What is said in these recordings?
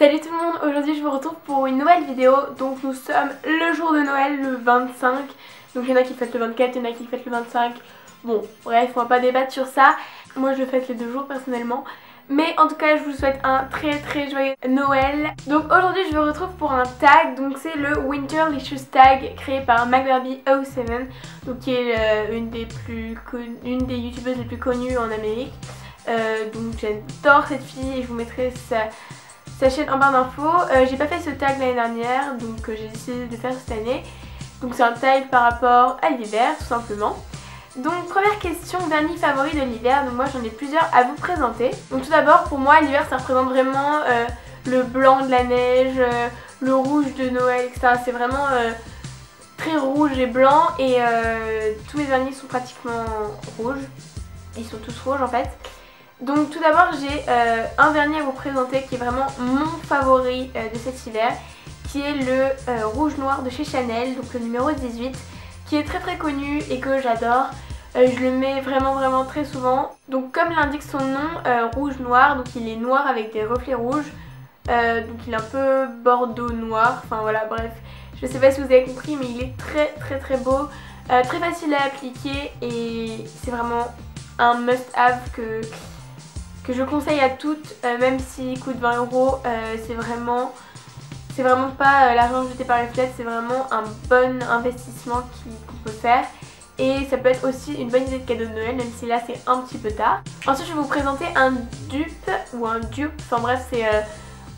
Salut tout le monde, aujourd'hui je vous retrouve pour une nouvelle vidéo. Donc nous sommes le jour de Noël, le 25. Donc il y en a qui fêtent le 24, il y en a qui fêtent le 25. Bon bref, on va pas débattre sur ça. Moi je fête les deux jours personnellement. Mais en tout cas je vous souhaite un très joyeux Noël. Donc aujourd'hui je vous retrouve pour un tag. Donc c'est le Winterlicious tag créé par McBarbie07. Donc qui est une des youtubeuses les plus connues en Amérique. Donc j'adore cette fille et je vous mettrai sa chaîne en barre d'infos. J'ai pas fait ce tag l'année dernière, donc j'ai décidé de le faire cette année. Donc c'est un tag par rapport à l'hiver tout simplement. Donc première question, vernis favori de l'hiver. Donc moi j'en ai plusieurs à vous présenter. Donc tout d'abord pour moi l'hiver ça représente vraiment le blanc de la neige, le rouge de Noël, etc. C'est vraiment très rouge et blanc et tous mes vernis sont pratiquement rouges. Ils sont tous rouges en fait. Donc tout d'abord j'ai un vernis à vous présenter qui est vraiment mon favori de cet hiver, qui est le rouge noir de chez Chanel, donc le numéro 18, qui est très connu et que j'adore. Je le mets vraiment très souvent. Donc comme l'indique son nom, rouge noir, donc il est noir avec des reflets rouges, donc il est un peu bordeaux noir, enfin voilà bref. Je sais pas si vous avez compris mais il est très beau, très facile à appliquer et c'est vraiment un must have que je conseille à toutes, même s'il coûte 20 €, c'est vraiment pas l'argent jeté par les fenêtres, c'est vraiment un bon investissement qu'on peut faire. Et ça peut être aussi une bonne idée de cadeau de Noël, même si là c'est un petit peu tard. Ensuite je vais vous présenter un dupe, enfin bref c'est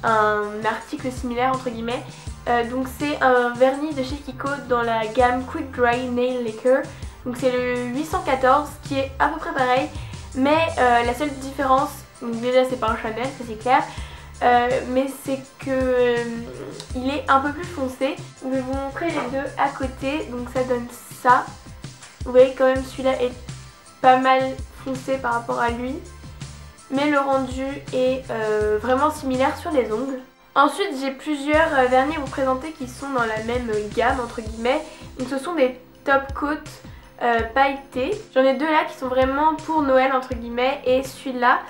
un article similaire entre guillemets. Donc c'est un vernis de chez Kiko dans la gamme Quick Dry Nail Lacquer. Donc c'est le 814 qui est à peu près pareil. Mais la seule différence, donc déjà c'est pas un Chanel, ça c'est clair, mais c'est que il est un peu plus foncé. Je vais vous montrer les deux à côté, donc ça donne ça. Vous voyez quand même celui-là est pas mal foncé par rapport à lui, mais le rendu est vraiment similaire sur les ongles. Ensuite j'ai plusieurs vernis à vous présenter qui sont dans la même gamme entre guillemets, donc ce sont des top coat pailletés. J'en ai deux là qui sont vraiment pour Noël entre guillemets et celui-là.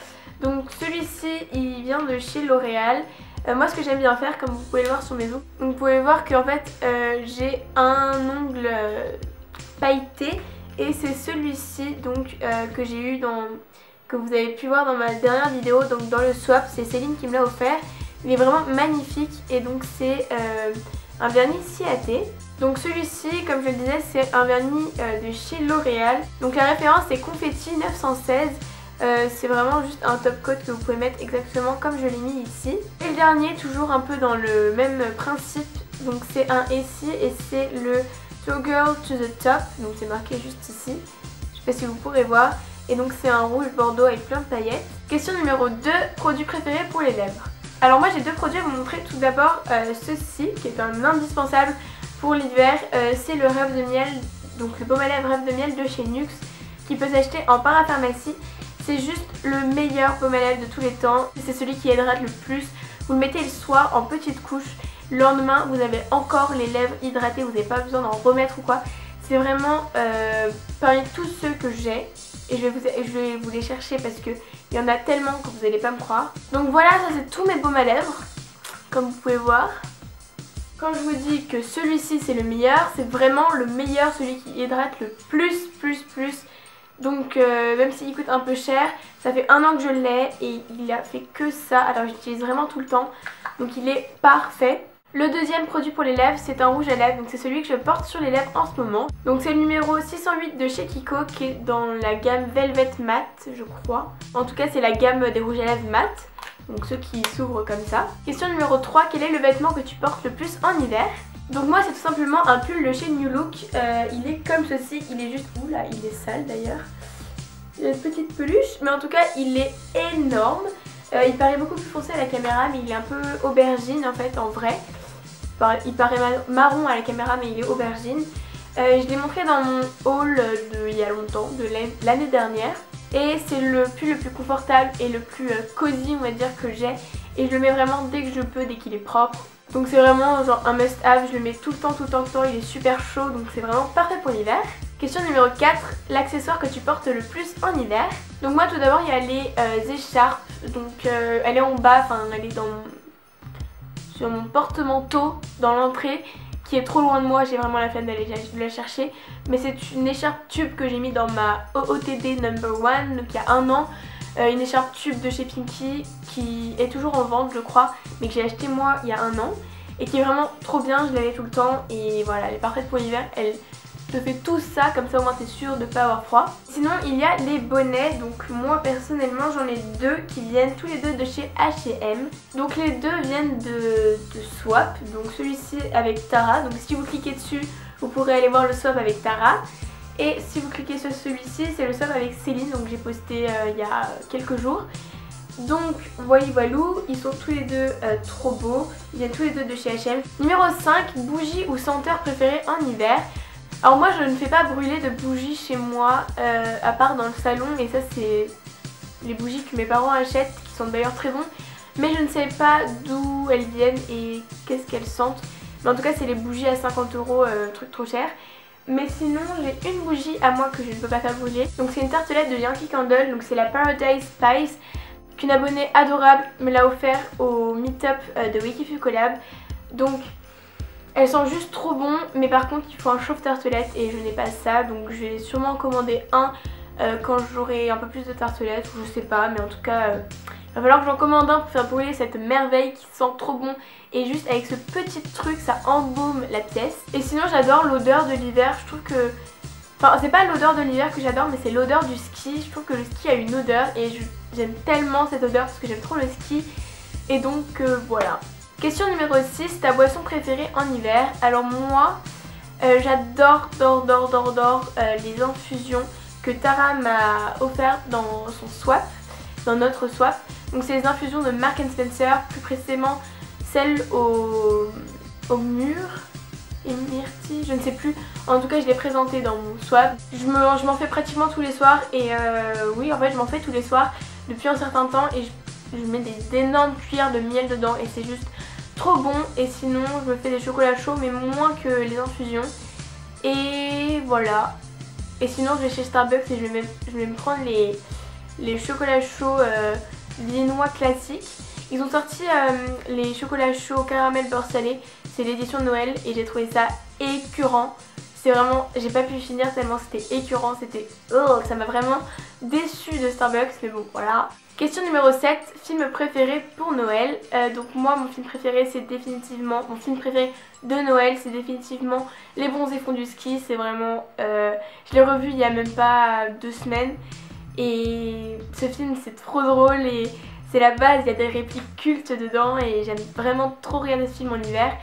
Donc celui-ci il vient de chez L'Oréal. Moi ce que j'aime bien faire, comme vous pouvez le voir sur mes ongles, donc vous pouvez voir qu'en fait j'ai un ongle pailleté et c'est celui-ci donc que j'ai eu que vous avez pu voir dans ma dernière vidéo, donc dans le swap. C'est Céline qui me l'a offert. Il est vraiment magnifique et donc c'est un vernis ciaté. Donc celui-ci, comme je le disais, c'est un vernis de chez L'Oréal. Donc la référence c'est Confetti 916. C'est vraiment juste un top coat que vous pouvez mettre exactement comme je l'ai mis ici. Et le dernier, toujours un peu dans le même principe, donc c'est un Essie et c'est le So Girl to the Top. Donc c'est marqué juste ici. Je sais pas si vous pourrez voir. Et donc c'est un rouge bordeaux avec plein de paillettes. Question numéro 2, produit préféré pour les lèvres. Alors moi j'ai deux produits à vous montrer. Tout d'abord ceci qui est un indispensable pour l'hiver, c'est le Rêve de Miel, donc le baume à lèvres Rêve de Miel de chez NYX qui peut s'acheter en parapharmacie. C'est juste le meilleur baume à lèvres de tous les temps, c'est celui qui hydrate le plus. Vous le mettez le soir en petite couche, le lendemain vous avez encore les lèvres hydratées, vous n'avez pas besoin d'en remettre ou quoi. C'est vraiment parmi tous ceux que j'ai. Et je vais vous les chercher parce qu'il y en a tellement que vous n'allez pas me croire. Donc voilà, ça c'est tous mes baumes à lèvres, comme vous pouvez voir. Quand je vous dis que celui-ci c'est le meilleur, c'est vraiment le meilleur, celui qui hydrate le plus. Donc même s'il coûte un peu cher, ça fait 1 an que je l'ai et il a fait que ça. Alors j'utilise vraiment tout le temps, donc il est parfait. Le deuxième produit pour les lèvres, c'est un rouge à lèvres, donc c'est celui que je porte sur les lèvres en ce moment. Donc c'est le numéro 608 de chez Kiko qui est dans la gamme Velvet Matte, je crois. En tout cas c'est la gamme des rouges à lèvres mat, donc ceux qui s'ouvrent comme ça. Question numéro 3, quel est le vêtement que tu portes le plus en hiver? Donc moi c'est tout simplement un pull de chez New Look, il est comme ceci, il est juste, oula il est sale d'ailleurs. Il a une petite peluche, mais en tout cas il est énorme. Il paraît beaucoup plus foncé à la caméra mais il est un peu aubergine en fait en vrai. Il paraît marron à la caméra mais il est aubergine. Je l'ai montré dans mon haul il y a longtemps, de l'année dernière. Et c'est le pull le plus confortable et le plus cosy on va dire que j'ai. Et je le mets vraiment dès que je peux, dès qu'il est propre. Donc c'est vraiment genre un must have, je le mets tout le temps, il est super chaud donc c'est vraiment parfait pour l'hiver. Question numéro 4, l'accessoire que tu portes le plus en hiver. Donc moi tout d'abord il y a les écharpes, donc elle est en bas, enfin elle est sur mon porte-manteau dans l'entrée qui est trop loin de moi, j'ai vraiment la flemme d'aller la chercher. Mais c'est une écharpe tube que j'ai mis dans ma OOTD number 1, donc il y a un an. Une écharpe tube de chez Pinky qui est toujours en vente je crois, mais que j'ai acheté moi il y a un an. Et qui est vraiment trop bien, je l'avais tout le temps et voilà, elle est parfaite pour l'hiver. Elle te fait tout ça, comme ça au moins t'es sûr de ne pas avoir froid. Sinon il y a les bonnets, donc moi personnellement j'en ai deux qui viennent tous les deux de chez H&M. Donc les deux viennent de Swap, donc celui-ci avec Tara, donc si vous cliquez dessus vous pourrez aller voir le Swap avec Tara. Et si vous cliquez sur celui-ci c'est le Swap avec Céline, donc j'ai posté il y a quelques jours. Donc voilou, ils sont tous les deux trop beaux, ils viennent tous les deux de chez H&M. Numéro 5, bougie ou senteur préférée en hiver. Alors moi je ne fais pas brûler de bougies chez moi à part dans le salon, et ça c'est les bougies que mes parents achètent qui sont d'ailleurs très bons, mais je ne sais pas d'où elles viennent et qu'est-ce qu'elles sentent. Mais en tout cas c'est les bougies à 50 €, truc trop cher. Mais sinon j'ai une bougie à moi que je ne peux pas faire brûler, donc c'est une tartelette de Yankee Candle, donc c'est la Paradise Spice qu'une abonnée adorable me l'a offert au meet-up de Wikifu Collab. Donc elles sont juste trop bon, mais par contre il faut un chauffe-tartelette et je n'ai pas ça, donc je vais sûrement en commander un quand j'aurai un peu plus de tartelettes, ou je sais pas, mais en tout cas il va falloir que j'en commande un pour faire brûler cette merveille qui sent trop bon, et juste avec ce petit truc ça embaume la pièce. Et sinon j'adore l'odeur de l'hiver, je trouve que... Enfin c'est pas l'odeur de l'hiver que j'adore, mais c'est l'odeur du ski. Je trouve que le ski a une odeur et j'aime tellement cette odeur parce que j'aime trop le ski. Et donc voilà. Question numéro 6, ta boisson préférée en hiver. Alors moi j'adore les infusions que Tara m'a offertes dans son swap, dans notre swap. Donc c'est les infusions de Marks & Spencer, plus précisément celles au mûr et myrtille, je ne sais plus. En tout cas je l'ai présenté dans mon swap. Je m'en fais pratiquement tous les soirs et oui en fait je m'en fais tous les soirs depuis un certain temps, et je mets des énormes cuillères de miel dedans et c'est juste trop bon. Et sinon je me fais des chocolats chauds mais moins que les infusions. Et voilà. Et sinon je vais chez Starbucks et je vais me prendre les chocolats chauds viennois classiques. Ils ont sorti les chocolats chauds caramel beurre salé, c'est l'édition de Noël et j'ai trouvé ça écœurant. C'est vraiment, j'ai pas pu finir tellement c'était écœurant, c'était... Oh, ça m'a vraiment déçue de Starbucks, mais bon voilà. Question numéro 7, film préféré pour Noël. Donc moi mon film préféré c'est définitivement, mon film préféré de Noël c'est définitivement Les Bronzés font du ski. C'est vraiment, je l'ai revu il y a même pas 2 semaines et ce film c'est trop drôle et c'est la base, il y a des répliques cultes dedans et j'aime vraiment trop regarder ce film en hiver.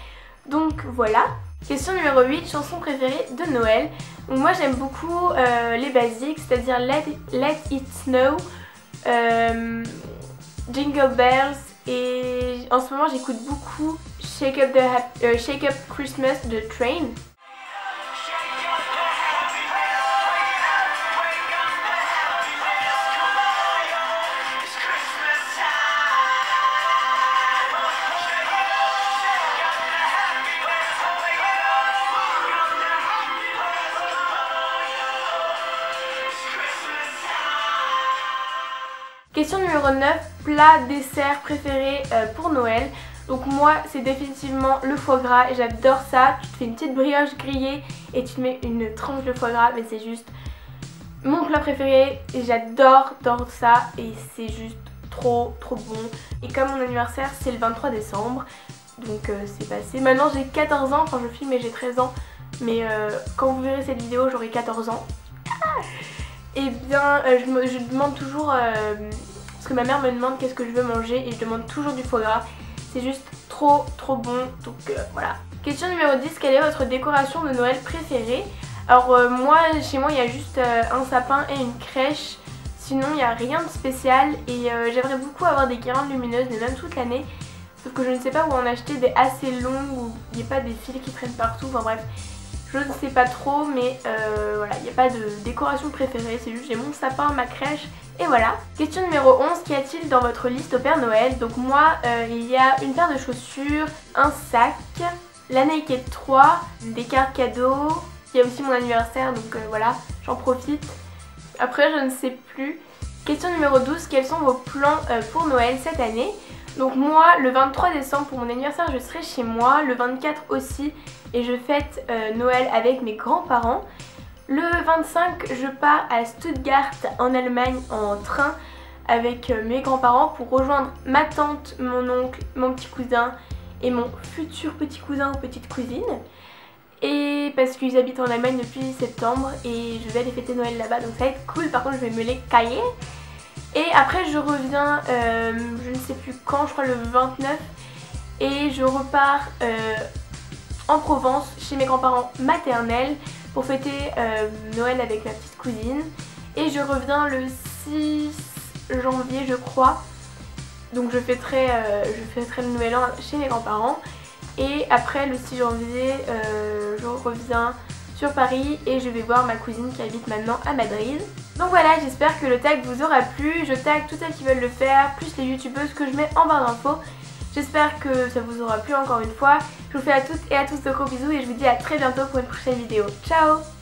Donc voilà. Question numéro 8, chanson préférée de Noël. Donc moi j'aime beaucoup les basiques, c'est-à-dire Let It Snow, Jingle Bells, et en ce moment j'écoute beaucoup Shake Up Christmas de Train. Question numéro 9, plat dessert préféré pour Noël. Donc moi c'est définitivement le foie gras, j'adore ça. Tu te fais une petite brioche grillée et tu te mets une tranche de foie gras, mais c'est juste mon plat préféré et j'adore ça et c'est juste trop bon. Et comme mon anniversaire c'est le 23 décembre, donc c'est passé. Maintenant j'ai 14 ans, enfin je filme et j'ai 13 ans, mais quand vous verrez cette vidéo j'aurai 14 ans. Et bien je demande toujours, parce que ma mère me demande qu'est-ce que je veux manger et je demande toujours du foie gras. C'est juste trop bon, donc voilà. Question numéro 10, quelle est votre décoration de Noël préférée? Alors moi, chez moi il y a juste un sapin et une crèche. Sinon il n'y a rien de spécial et j'aimerais beaucoup avoir des guirlandes lumineuses, mais même toute l'année. Sauf que je ne sais pas où en acheter des assez longues où il n'y a pas des fils qui traînent partout, enfin bref. Je ne sais pas trop, mais voilà, il n'y a pas de décoration préférée, c'est juste j'ai mon sapin, ma crèche et voilà. Question numéro 11, qu'y a-t-il dans votre liste au Père Noël? Donc moi, il y a une paire de chaussures, un sac, la Naked 3, des cartes cadeaux, il y a aussi mon anniversaire, donc voilà, j'en profite. Après, je ne sais plus. Question numéro 12, quels sont vos plans pour Noël cette année? Donc moi le 23 décembre pour mon anniversaire je serai chez moi, le 24 aussi et je fête Noël avec mes grands-parents. Le 25 je pars à Stuttgart en Allemagne en train avec mes grands-parents pour rejoindre ma tante, mon oncle, mon petit cousin et mon futur petit cousin ou petite cousine. Et parce qu'ils habitent en Allemagne depuis septembre et je vais aller fêter Noël là-bas, donc ça va être cool. Par contre je vais me les cailler. Et après je reviens, je ne sais plus quand, je crois le 29. Et je repars en Provence chez mes grands-parents maternels pour fêter Noël avec ma petite cousine. Et je reviens le 6 janvier je crois. Donc je fêterai le Nouvel An chez mes grands-parents. Et après le 6 janvier je reviens sur Paris et je vais voir ma cousine qui habite maintenant à Madrid. Donc voilà, j'espère que le tag vous aura plu. Je tag toutes celles qui veulent le faire, plus les youtubeuses que je mets en barre d'infos. J'espère que ça vous aura plu encore une fois. Je vous fais à toutes et à tous de gros bisous et je vous dis à très bientôt pour une prochaine vidéo. Ciao!